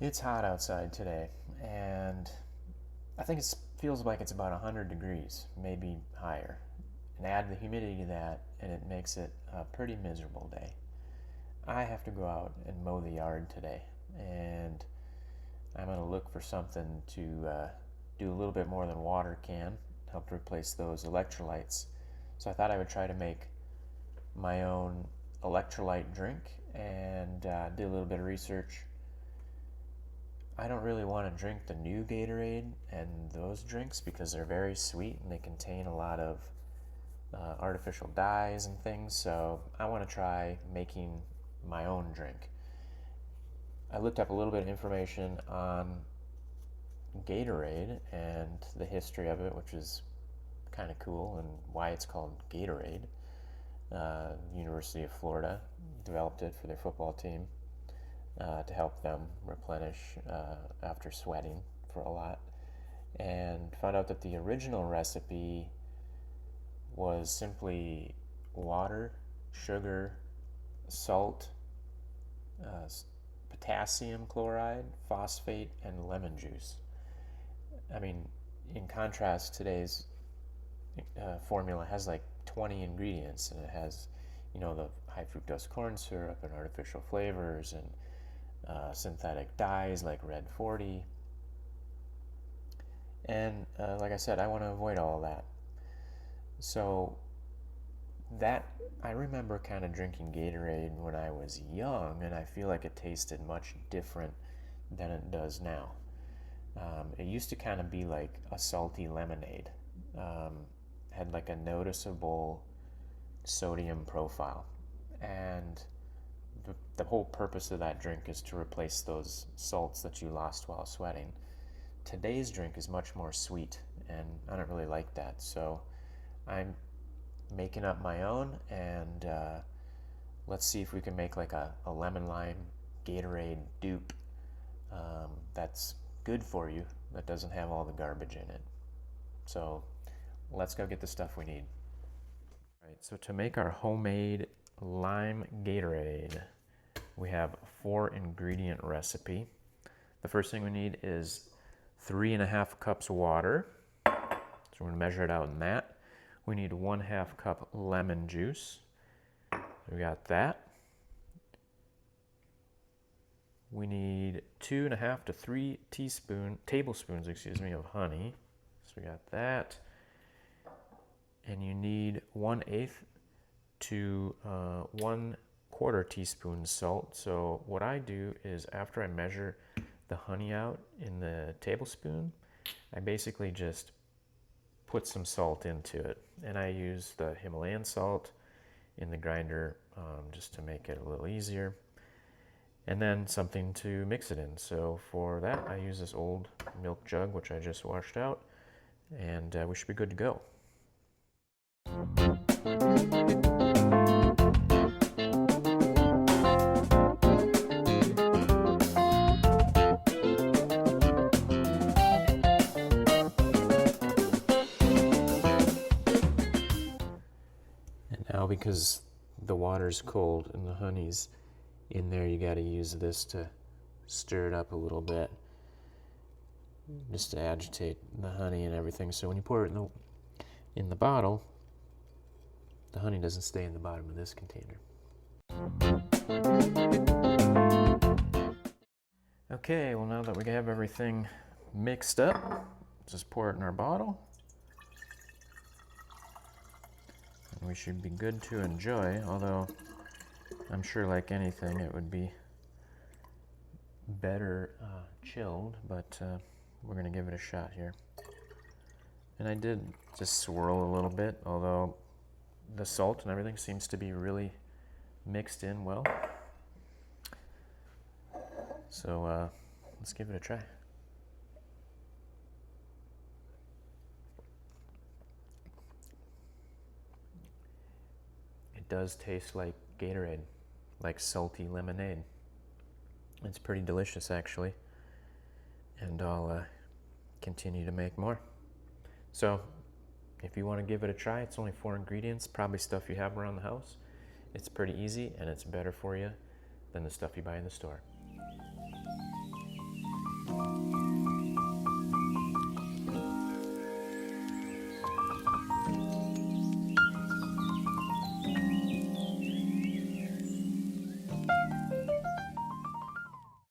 It's hot outside today, and I think it feels like it's about 100 degrees, maybe higher. And add the humidity to that, and it makes it a pretty miserable day. I have to go out and mow the yard today, and I'm going to look for something to do a little bit more than water can, help to replace those electrolytes. So I thought I would try to make my own electrolyte drink, and did a little bit of research. I don't really want to drink the new Gatorade and those drinks because they're very sweet and they contain a lot of artificial dyes and things, so I want to try making my own drink. I looked up a little bit of information on Gatorade and the history of it, which is kind of cool, and why it's called Gatorade. University of Florida developed it for their football team to help them replenish after sweating for a lot, and found out that the original recipe was simply water, sugar, salt, potassium chloride, phosphate, and lemon juice. I mean, in contrast, today's formula has like 20 ingredients, and it has, the high fructose corn syrup and artificial flavors and synthetic dyes like Red 40. And like I said, I want to avoid all of that. So that I remember kind of drinking Gatorade when I was young, and I feel like it tasted much different than it does now. It used to kind of be like a salty lemonade. Had like a noticeable sodium profile, and the whole purpose of that drink is to replace those salts that you lost while sweating. Today's drink is much more sweet, and I don't really like that, so I'm making up my own, and let's see if we can make like a lemon lime Gatorade dupe that's good for you, that doesn't have all the garbage in it. So let's go get the stuff we need. All right, so to make our homemade lime Gatorade, we have a 4-ingredient recipe. The first thing we need is 3.5 cups water. So we're going to measure it out in that. We need 1/2 cup lemon juice. We got that. We need 2.5 to 3 tablespoons of honey. So we got that. And you need 1/8 to 1/4 teaspoon salt. So what I do is, after I measure the honey out in the tablespoon, I basically just put some salt into it, and I use the Himalayan salt in the grinder just to make it a little easier, and then something to mix it in. So for that, I use this old milk jug, which I just washed out, and we should be good to go. And now, because the water's cold and the honey's in there, you got to use this to stir it up a little bit, just to agitate the honey and everything. So when you pour it in the bottle, the honey doesn't stay in the bottom of this container. Okay, well, now that we have everything mixed up, just pour it in our bottle. And we should be good to enjoy, although I'm sure, like anything, it would be better chilled, but we're going to give it a shot here. And I did just swirl a little bit, although the salt and everything seems to be really mixed in well. So let's give it a try. It does taste like Gatorade, like salty lemonade. It's pretty delicious, actually, and I'll continue to make more. So if you want to give it a try, it's only 4 ingredients, probably stuff you have around the house. It's pretty easy, and it's better for you than the stuff you buy in the store.